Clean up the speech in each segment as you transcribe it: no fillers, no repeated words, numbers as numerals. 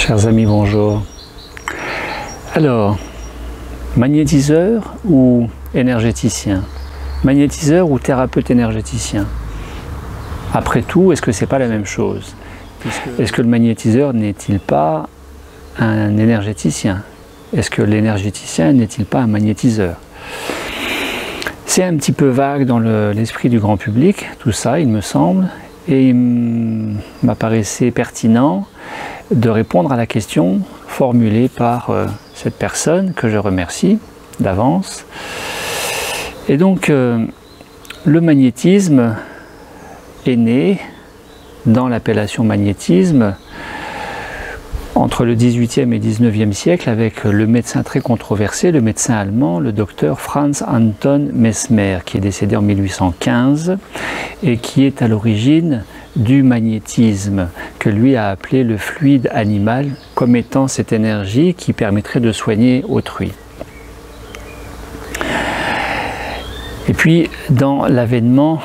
Chers amis, bonjour. Alors, magnétiseur ou énergéticien? Magnétiseur ou thérapeute énergéticien? Après tout, est-ce que c'est pas la même chose? Est-ce que le magnétiseur n'est-il pas un énergéticien? Est-ce que l'énergéticien n'est-il pas un magnétiseur? C'est un petit peu vague dans l'esprit du grand public, tout ça, il me semble, et il m'apparaissait pertinent de répondre à la question formulée par cette personne que je remercie d'avance. Et donc, le magnétisme est né dans l'appellation magnétisme entre le XVIIIe et XIXe siècle avec le médecin très controversé, le médecin allemand, le docteur Franz Anton Mesmer, qui est décédé en 1815 et qui est à l'origine du magnétisme, que lui a appelé le fluide animal, comme étant cette énergie qui permettrait de soigner autrui. Et puis, dans l'avènement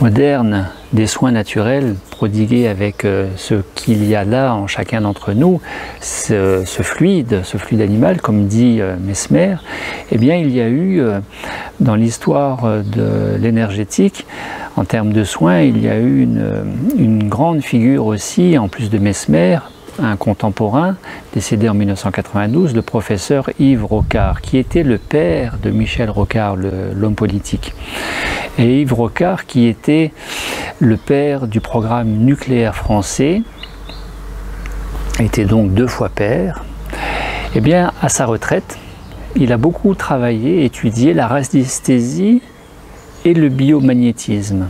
moderne des soins naturels prodigués avec ce qu'il y a là en chacun d'entre nous, ce fluide animal, comme dit Mesmer, eh bien il y a eu dans l'histoire de l'énergétique, en termes de soins, il y a eu une grande figure aussi, en plus de Mesmer, un contemporain, décédé en 1992, le professeur Yves Rocard, qui était le père de Michel Rocard, l'homme politique. Et Yves Rocard, qui était le père du programme nucléaire français, était donc 2 fois père, eh bien, à sa retraite, il a beaucoup travaillé, étudié la radiesthésie et le biomagnétisme.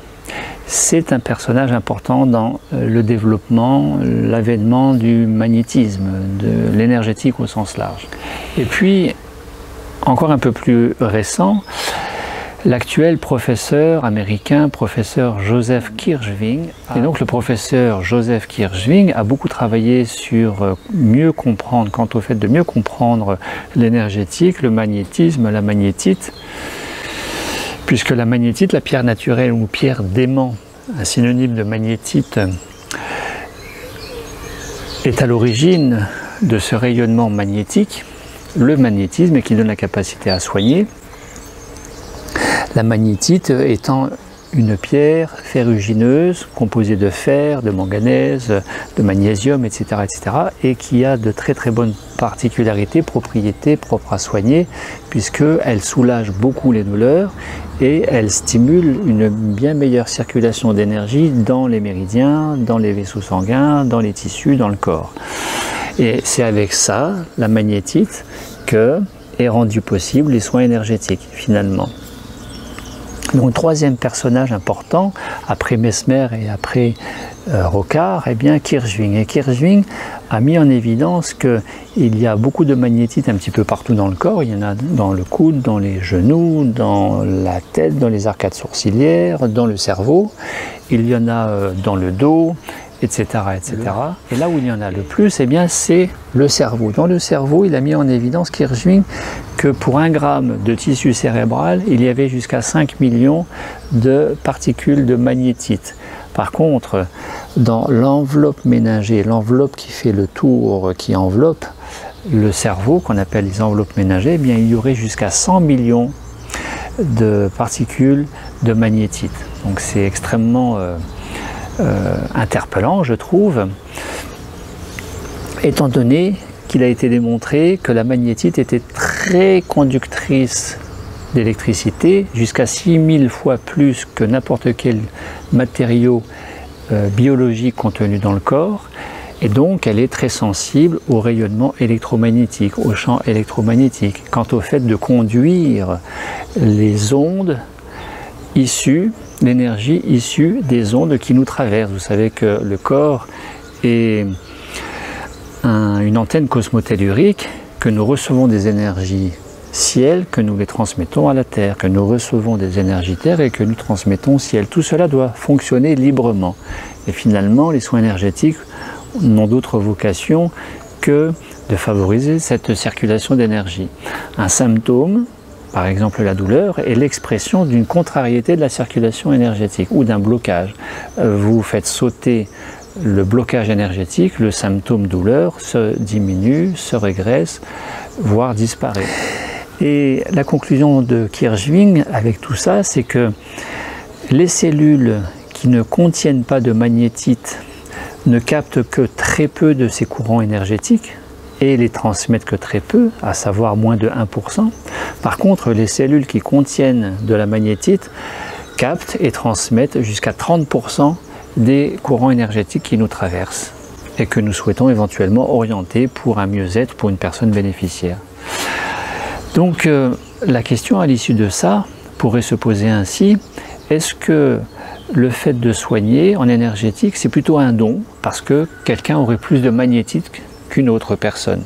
C'est un personnage important dans le développement, l'avènement du magnétisme, de l'énergétique au sens large. Et puis, encore un peu plus récent, l'actuel professeur américain, professeur Joseph Kirschving. Et donc le professeur Joseph Kirschving a beaucoup travaillé sur mieux comprendre, quant au fait de mieux comprendre l'énergétique, le magnétisme, la magnétite, puisque la magnétite, la pierre naturelle ou pierre d'aimant, un synonyme de magnétite, est à l'origine de ce rayonnement magnétique, le magnétisme, et qui donne la capacité à soigner. La magnétite étant une pierre ferrugineuse composée de fer, de manganèse, de magnésium, etc., et qui a de très très bonnes particularités, propriétés propres à soigner, puisqu'elle soulage beaucoup les douleurs et elle stimule une bien meilleure circulation d'énergie dans les méridiens, dans les vaisseaux sanguins, dans les tissus, dans le corps. Et c'est avec ça, la magnétite, que est rendu possible les soins énergétiques, finalement. Donc, troisième personnage important, après Mesmer et après Rocard, eh bien Kirschving. Et Kirschving a mis en évidence qu'il y a beaucoup de magnétite un petit peu partout dans le corps. Il y en a dans le coude, dans les genoux, dans la tête, dans les arcades sourcilières, dans le cerveau. Il y en a dans le dos, etc., etc. Et là où il y en a le plus, eh bien, c'est le cerveau. Dans le cerveau, il a mis en évidence, Kirschving, que pour 1 gramme de tissu cérébral, il y avait jusqu'à 5 millions de particules de magnétite. Par contre, dans l'enveloppe ménagée, l'enveloppe qui fait le tour, qui enveloppe le cerveau, qu'on appelle les enveloppes ménagées, eh bien, il y aurait jusqu'à 100 millions de particules de magnétite. Donc c'est extrêmement interpellant, je trouve, étant donné qu'il a été démontré que la magnétite était très conductrice d'électricité, jusqu'à 6000 fois plus que n'importe quel matériau biologique contenu dans le corps, et donc elle est très sensible au rayonnement électromagnétique, au champ électromagnétique, quant au fait de conduire les ondes issues, l'énergie issue des ondes qui nous traversent. Vous savez que le corps est une antenne cosmotellurique, que nous recevons des énergies ciel, que nous les transmettons à la Terre, que nous recevons des énergies Terre et que nous transmettons au ciel. Tout cela doit fonctionner librement. Et finalement, les soins énergétiques n'ont d'autre vocation que de favoriser cette circulation d'énergie. Un symptôme, par exemple la douleur, est l'expression d'une contrariété de la circulation énergétique ou d'un blocage. Vous faites sauter le blocage énergétique, le symptôme douleur se diminue, se régresse, voire disparaît. Et la conclusion de Kirchwing avec tout ça, c'est que les cellules qui ne contiennent pas de magnétite ne captent que très peu de ces courants énergétiques et les transmettent que très peu, à savoir moins de 1%. Par contre, les cellules qui contiennent de la magnétite captent et transmettent jusqu'à 30% des courants énergétiques qui nous traversent et que nous souhaitons éventuellement orienter pour un mieux-être pour une personne bénéficiaire. Donc la question à l'issue de ça pourrait se poser ainsi: est-ce que le fait de soigner en énergétique, c'est plutôt un don parce que quelqu'un aurait plus de magnétite qu'une autre personne?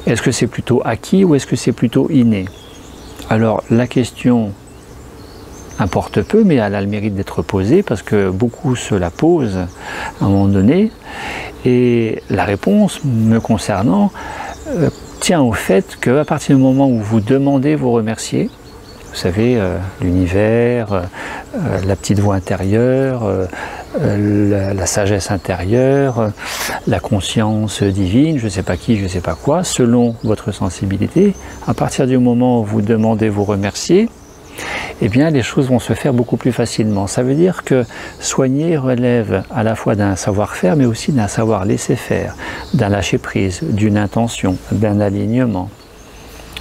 Est-ce que c'est plutôt acquis ou est-ce que c'est plutôt inné? Alors la question importe peu, mais elle a le mérite d'être posée parce que beaucoup se la posent à un moment donné, et la réponse me concernant tient au fait qu'à partir du moment où vous demandez vos remerciés, vous savez, l'univers, la petite voix intérieure, la sagesse intérieure, la conscience divine, je ne sais pas qui, je ne sais pas quoi, selon votre sensibilité, à partir du moment où vous demandez vos remerciés, eh bien les choses vont se faire beaucoup plus facilement. Ça veut dire que soigner relève à la fois d'un savoir-faire, mais aussi d'un savoir laisser faire, d'un lâcher-prise, d'une intention, d'un alignement.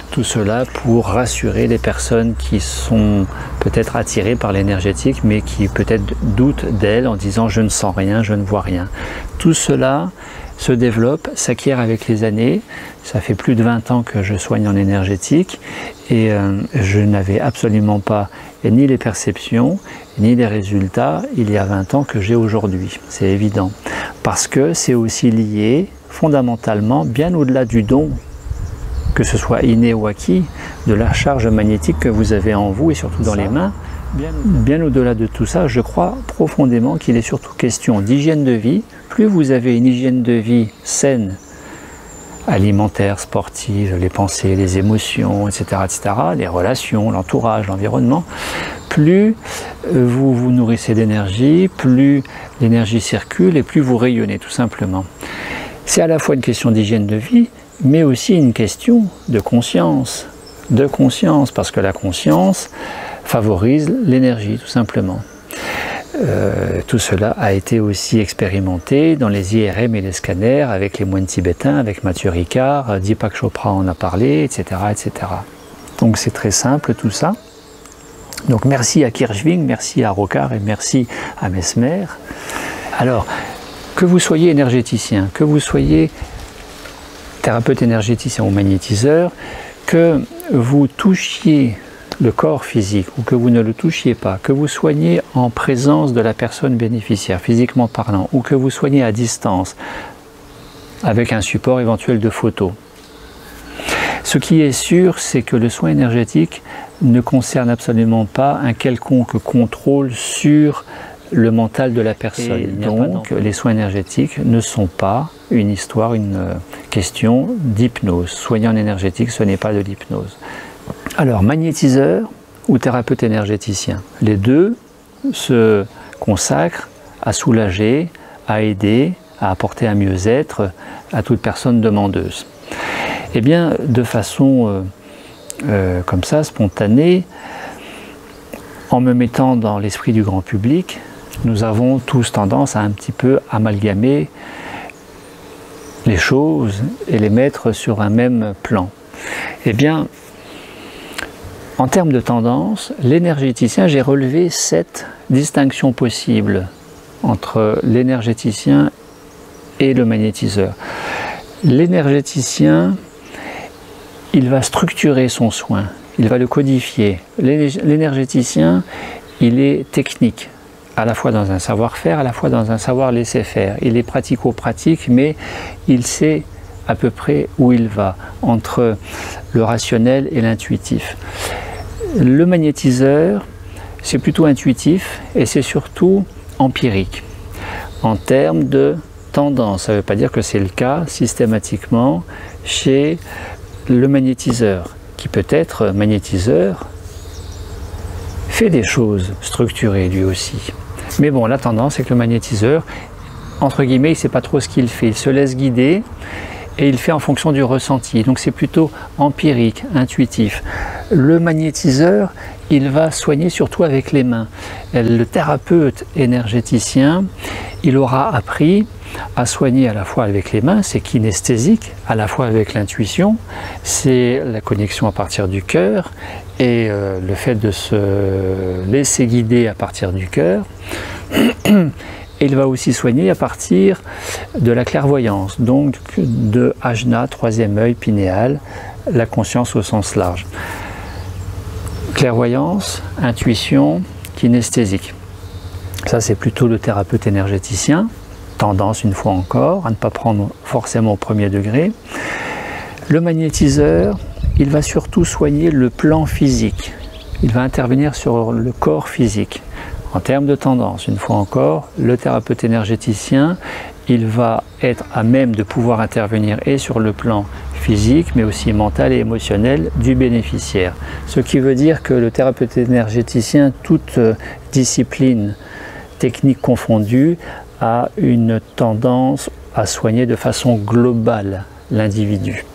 Tout cela pour rassurer les personnes qui sont peut-être attirées par l'énergétique, mais qui peut-être doutent d'elle en disant « je ne sens rien, je ne vois rien ». Tout cela se développe, s'acquiert avec les années. Ça fait plus de 20 ans que je soigne en énergétique et je n'avais absolument pas ni les perceptions, ni les résultats il y a 20 ans que j'ai aujourd'hui. C'est évident. Parce que c'est aussi lié fondamentalement, bien au-delà du don, que ce soit inné ou acquis, de la charge magnétique que vous avez en vous et surtout dans les mains. Bien au-delà de tout ça, je crois profondément qu'il est surtout question d'hygiène de vie. Plus vous avez une hygiène de vie saine, alimentaire, sportive, les pensées, les émotions, etc., les relations, l'entourage, l'environnement, plus vous vous nourrissez d'énergie, plus l'énergie circule et plus vous rayonnez tout simplement. C'est à la fois une question d'hygiène de vie, mais aussi une question de conscience, parce que la conscience favorise l'énergie tout simplement. Tout cela a été aussi expérimenté dans les IRM et les scanners avec les moines tibétains, avec Mathieu Ricard, Deepak Chopra en a parlé, etc., etc. Donc c'est très simple tout ça. Donc merci à Kirchwing, merci à Rocard et merci à Mesmer. Alors, que vous soyez énergéticien, que vous soyez thérapeute énergéticien ou magnétiseur, que vous touchiez le corps physique ou que vous ne le touchiez pas, que vous soignez en présence de la personne bénéficiaire, physiquement parlant, ou que vous soignez à distance, avec un support éventuel de photo. Ce qui est sûr, c'est que le soin énergétique ne concerne absolument pas un quelconque contrôle sur le mental de la personne. Donc les soins énergétiques ne sont pas une histoire, une question d'hypnose. Soigner en énergétique, ce n'est pas de l'hypnose. Alors, magnétiseur ou thérapeute énergéticien, les deux se consacrent à soulager, à aider, à apporter un mieux-être à toute personne demandeuse. Eh bien, de façon comme ça, spontanée, en me mettant dans l'esprit du grand public, nous avons tous tendance à un petit peu amalgamer les choses et les mettre sur un même plan. Eh bien, en termes de tendance, l'énergéticien, j'ai relevé 7 distinctions possibles entre l'énergéticien et le magnétiseur. L'énergéticien, il va structurer son soin, il va le codifier. L'énergéticien, il est technique, à la fois dans un savoir-faire, à la fois dans un savoir laisser faire. Il est pratico-pratique, mais il sait à peu près où il va, entre le rationnel et l'intuitif. Le magnétiseur, c'est plutôt intuitif et c'est surtout empirique. En termes de tendance, ça ne veut pas dire que c'est le cas systématiquement chez le magnétiseur, qui peut être magnétiseur, fait des choses structurées lui aussi. Mais bon, la tendance, c'est que le magnétiseur, entre guillemets, il ne sait pas trop ce qu'il fait. Il se laisse guider et il fait en fonction du ressenti. Donc c'est plutôt empirique, intuitif. Le magnétiseur, il va soigner surtout avec les mains. Le thérapeute énergéticien, il aura appris à soigner à la fois avec les mains, c'est kinesthésique, à la fois avec l'intuition, c'est la connexion à partir du cœur et le fait de se laisser guider à partir du cœur. Et il va aussi soigner à partir de la clairvoyance, donc de ajna, troisième œil, pinéal, la conscience au sens large. Clairvoyance, intuition, kinesthésique. Ça, c'est plutôt le thérapeute énergéticien. Tendance, une fois encore, à ne pas prendre forcément au premier degré. Le magnétiseur, il va surtout soigner le plan physique. Il va intervenir sur le corps physique. En termes de tendance, une fois encore, le thérapeute énergéticien, il va être à même de pouvoir intervenir et sur le plan physique, mais aussi mental et émotionnel du bénéficiaire. Ce qui veut dire que le thérapeute énergéticien, toute discipline technique confondue, a une tendance à soigner de façon globale l'individu.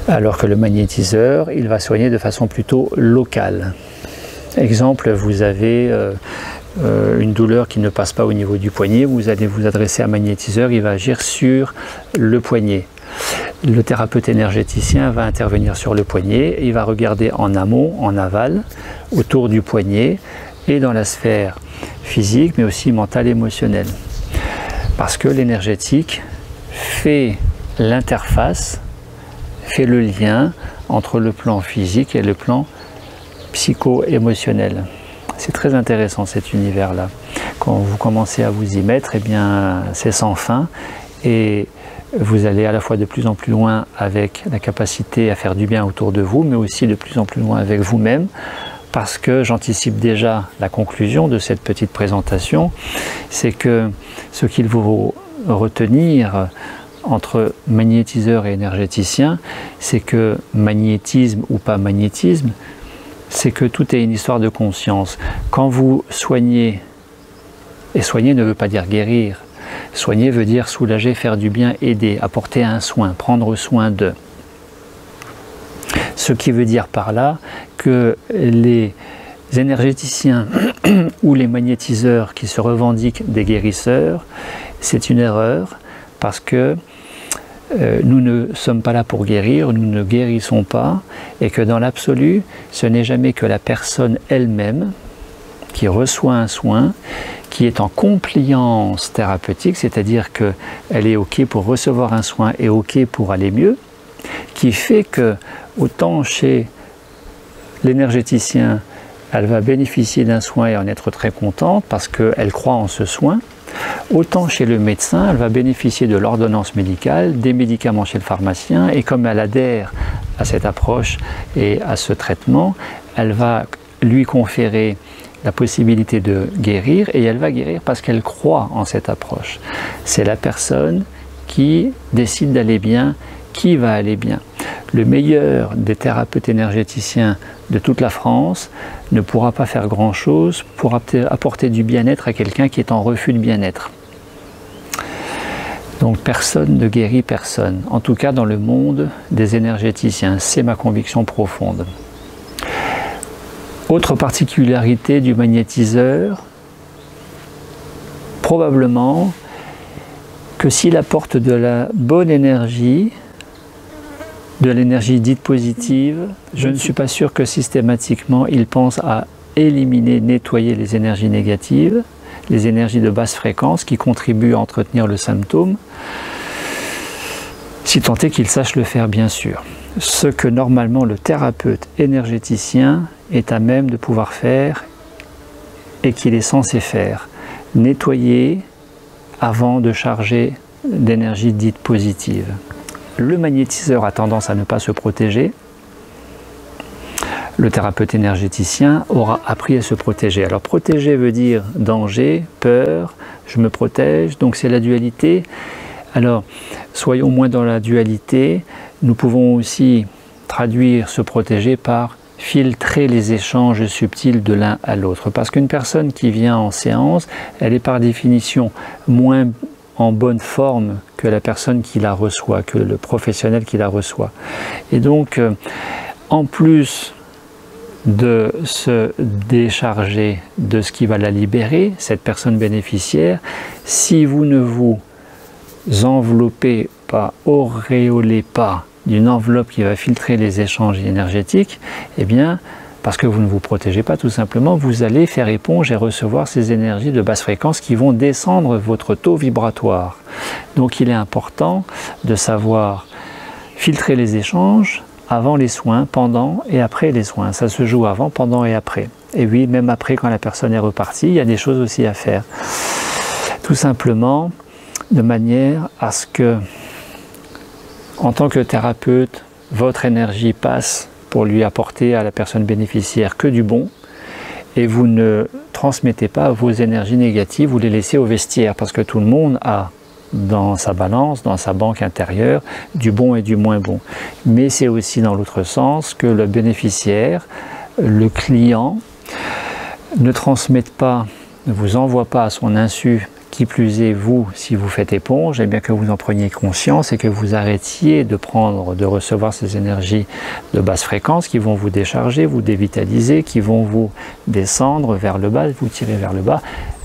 Alors que le magnétiseur, il va soigner de façon plutôt locale. Exemple, vous avez une douleur qui ne passe pas au niveau du poignet, vous allez vous adresser à un magnétiseur, il va agir sur le poignet. Le thérapeute énergéticien va intervenir sur le poignet, et il va regarder en amont, en aval, autour du poignet et dans la sphère physique, mais aussi mentale et émotionnelle. Parce que l'énergétique fait l'interface, fait le lien entre le plan physique et le plan psycho-émotionnel. C'est très intéressant cet univers-là. Quand vous commencez à vous y mettre, eh bien, c'est sans fin et vous allez à la fois de plus en plus loin avec la capacité à faire du bien autour de vous, mais aussi de plus en plus loin avec vous-même, parce que j'anticipe déjà la conclusion de cette petite présentation, c'est que ce qu'il faut retenir entre magnétiseur et énergéticien, c'est que magnétisme ou pas magnétisme, c'est que tout est une histoire de conscience. Quand vous soignez, et soigner ne veut pas dire guérir, soigner veut dire soulager, faire du bien, aider, apporter un soin, prendre soin d'eux. Ce qui veut dire par là que les énergéticiens ou les magnétiseurs qui se revendiquent des guérisseurs, c'est une erreur parce que nous ne sommes pas là pour guérir, nous ne guérissons pas, et que dans l'absolu, ce n'est jamais que la personne elle-même qui reçoit un soin, qui est en compliance thérapeutique, c'est-à-dire qu'elle est OK pour recevoir un soin et OK pour aller mieux, qui fait que, autant chez l'énergéticien, elle va bénéficier d'un soin et en être très contente parce qu'elle croit en ce soin, autant chez le médecin, elle va bénéficier de l'ordonnance médicale, des médicaments chez le pharmacien, et comme elle adhère à cette approche et à ce traitement, elle va lui conférer la possibilité de guérir, et elle va guérir parce qu'elle croit en cette approche. C'est la personne qui décide d'aller bien, qui va aller bien. Le meilleur des thérapeutes énergéticiens de toute la France ne pourra pas faire grand-chose pour apporter du bien-être à quelqu'un qui est en refus de bien-être. Donc personne ne guérit personne, en tout cas dans le monde des énergéticiens, c'est ma conviction profonde. Autre particularité du magnétiseur, probablement que s'il apporte de la bonne énergie, de l'énergie dite positive, je ne suis pas sûr que systématiquement il pense à éliminer, nettoyer les énergies négatives, les énergies de basse fréquence qui contribuent à entretenir le symptôme, si tant est qu'il sache le faire bien sûr. Ce que normalement le thérapeute énergéticien est à même de pouvoir faire et qu'il est censé faire. Nettoyer avant de charger d'énergie dite positive. Le magnétiseur a tendance à ne pas se protéger. Le thérapeute énergéticien aura appris à se protéger. Alors protéger veut dire danger, peur, je me protège, donc c'est la dualité. Alors soyons moins dans la dualité, nous pouvons aussi traduire se protéger par filtrer les échanges subtils de l'un à l'autre. Parce qu'une personne qui vient en séance, elle est par définition moins en bonne forme que la personne qui la reçoit, que le professionnel qui la reçoit. Et donc, en plus de se décharger de ce qui va la libérer, cette personne bénéficiaire, si vous ne vous enveloppez pas, auréolez pas d'une enveloppe qui va filtrer les échanges énergétiques, eh bien, parce que vous ne vous protégez pas tout simplement, vous allez faire éponge et recevoir ces énergies de basse fréquence qui vont descendre votre taux vibratoire. Donc il est important de savoir filtrer les échanges avant les soins, pendant et après les soins. Ça se joue avant, pendant et après. Et oui, même après, quand la personne est repartie, il y a des choses aussi à faire. Tout simplement, de manière à ce que, en tant que thérapeute, votre énergie passe pour lui apporter à la personne bénéficiaire que du bon, et vous ne transmettez pas vos énergies négatives, vous les laissez au vestiaire, parce que tout le monde a dans sa balance, dans sa banque intérieure, du bon et du moins bon. Mais c'est aussi dans l'autre sens que le bénéficiaire, le client, ne transmette pas, ne vous envoie pas à son insu, qui plus est vous, si vous faites éponge, et bien que vous en preniez conscience et que vous arrêtiez de recevoir ces énergies de basse fréquence qui vont vous décharger, vous dévitaliser, qui vont vous descendre vers le bas, vous tirer vers le bas,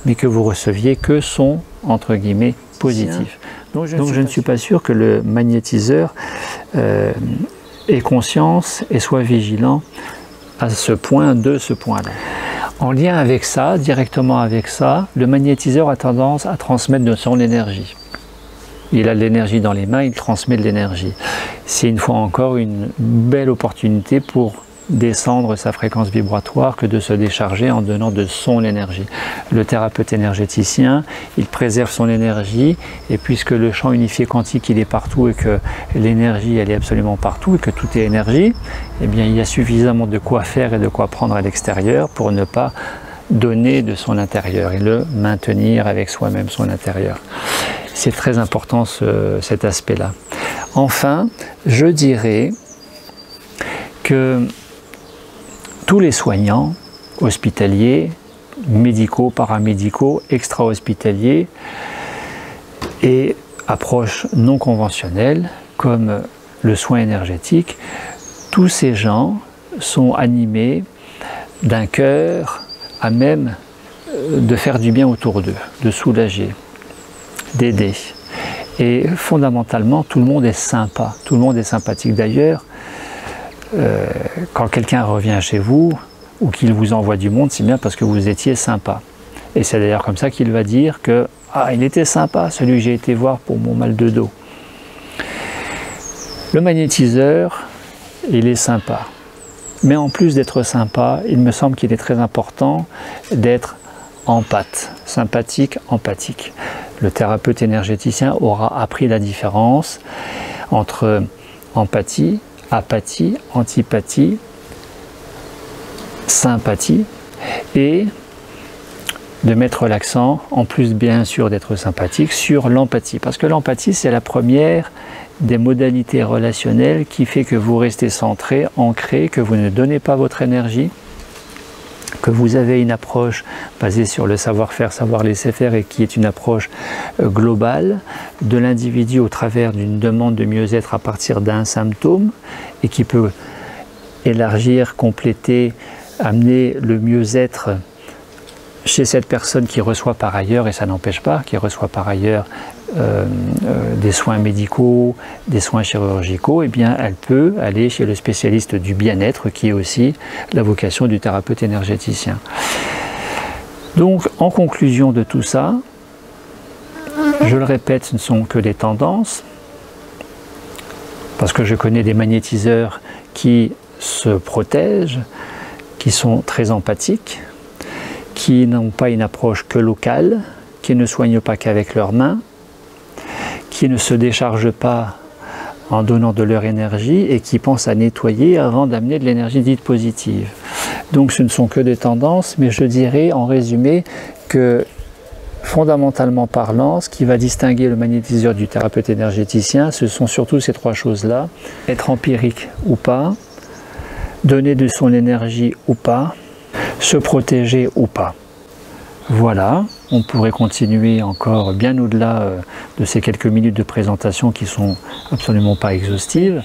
mais que vous receviez que son, entre guillemets, positif. Donc je ne suis pas sûr que le magnétiseur ait conscience et soit vigilant à ce point, de ce point-là. En lien avec ça, directement avec ça, le magnétiseur a tendance à transmettre de son énergie. Il a de l'énergie dans les mains, il transmet de l'énergie. C'est une fois encore une belle opportunité pour descendre sa fréquence vibratoire que de se décharger en donnant de son énergie. Le thérapeute énergéticien, il préserve son énergie, et puisque le champ unifié quantique il est partout et que l'énergie elle est absolument partout et que tout est énergie, eh bien il y a suffisamment de quoi faire et de quoi prendre à l'extérieur pour ne pas donner de son intérieur et le maintenir avec soi-même son intérieur. C'est très important cet aspect-là. Enfin, je dirais que tous les soignants hospitaliers, médicaux, paramédicaux, extra-hospitaliers et approches non conventionnelles comme le soin énergétique, tous ces gens sont animés d'un cœur à même de faire du bien autour d'eux, de soulager, d'aider. Et fondamentalement, tout le monde est sympa, tout le monde est sympathique. D'ailleurs, quand quelqu'un revient chez vous ou qu'il vous envoie du monde, c'est bien parce que vous étiez sympa. Et c'est d'ailleurs comme ça qu'il va dire que « Ah, il était sympa, celui que j'ai été voir pour mon mal de dos. » Le magnétiseur, il est sympa. Mais en plus d'être sympa, il me semble qu'il est très important d'être empathe, sympathique, empathique. Le thérapeute énergéticien aura appris la différence entre empathie, apathie, antipathie, sympathie, et de mettre l'accent, en plus bien sûr d'être sympathique, sur l'empathie. Parce que l'empathie, c'est la première des modalités relationnelles qui fait que vous restez centré, ancré, que vous ne donnez pas votre énergie, que vous avez une approche basée sur le savoir-faire, savoir laisser faire, et qui est une approche globale de l'individu au travers d'une demande de mieux-être à partir d'un symptôme, et qui peut élargir, compléter, amener le mieux-être chez cette personne qui reçoit par ailleurs, et ça n'empêche pas, qui reçoit par ailleurs des soins médicaux, des soins chirurgicaux, eh bien elle peut aller chez le spécialiste du bien-être qui est aussi la vocation du thérapeute énergéticien. Donc en conclusion de tout ça, je le répète, ce ne sont que des tendances, parce que je connais des magnétiseurs qui se protègent, qui sont très empathiques, qui n'ont pas une approche que locale, qui ne soignent pas qu'avec leurs mains, qui ne se déchargent pas en donnant de leur énergie et qui pensent à nettoyer avant d'amener de l'énergie dite positive. Donc ce ne sont que des tendances, mais je dirais en résumé que fondamentalement parlant, ce qui va distinguer le magnétiseur du thérapeute énergéticien, ce sont surtout ces trois choses-là: être empirique ou pas, donner de son énergie ou pas, se protéger ou pas. Voilà, on pourrait continuer encore bien au-delà de ces quelques minutes de présentation qui sont absolument pas exhaustives.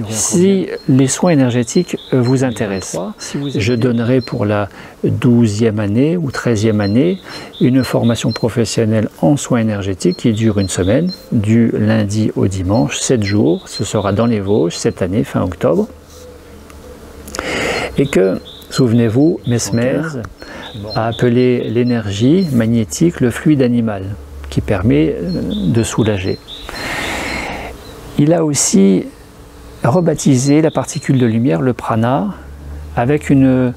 Si les soins énergétiques vous intéressent, je donnerai pour la 12e année ou 13e année une formation professionnelle en soins énergétiques qui dure une semaine, du lundi au dimanche, 7 jours. Ce sera dans les Vosges cette année, fin octobre. Et que, souvenez-vous, Mesmer a appelé l'énergie magnétique le fluide animal, qui permet de soulager. Il a aussi rebaptisé la particule de lumière, le prana, avec un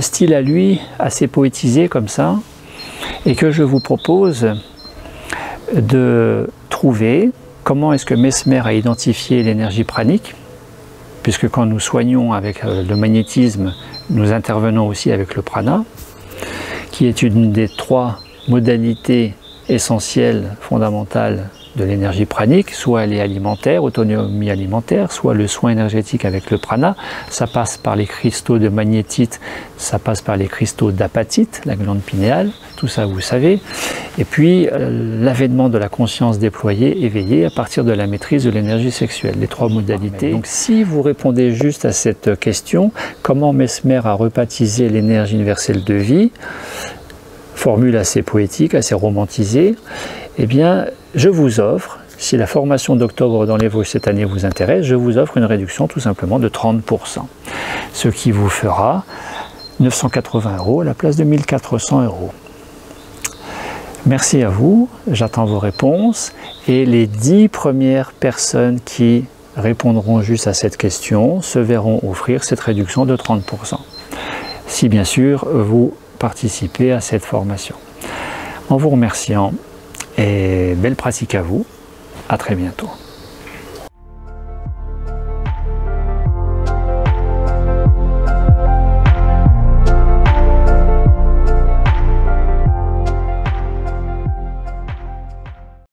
style à lui assez poétisé comme ça, et que je vous propose de trouver comment est-ce que Mesmer a identifié l'énergie pranique, puisque quand nous soignons avec le magnétisme, nous intervenons aussi avec le prana, qui est une des 3 modalités essentielles, fondamentales de l'énergie pranique. Soit elle est alimentaire, autonomie alimentaire, soit le soin énergétique avec le prana. Ça passe par les cristaux de magnétite, ça passe par les cristaux d'apatite, la glande pinéale, tout ça vous savez. Et puis l'avènement de la conscience déployée, éveillée à partir de la maîtrise de l'énergie sexuelle, les 3 modalités. Donc si vous répondez juste à cette question, comment Mesmer a rebaptisé l'énergie universelle de vie, formule assez poétique, assez romantisée, eh bien je vous offre, si la formation d'octobre dans les Vosges cette année vous intéresse, je vous offre une réduction tout simplement de 30%, ce qui vous fera 980 € à la place de 1400 €. Merci à vous, j'attends vos réponses et les 10 premières personnes qui répondront juste à cette question se verront offrir cette réduction de 30%. Si bien sûr vous participez à cette formation. En vous remerciant et belle pratique à vous, à très bientôt.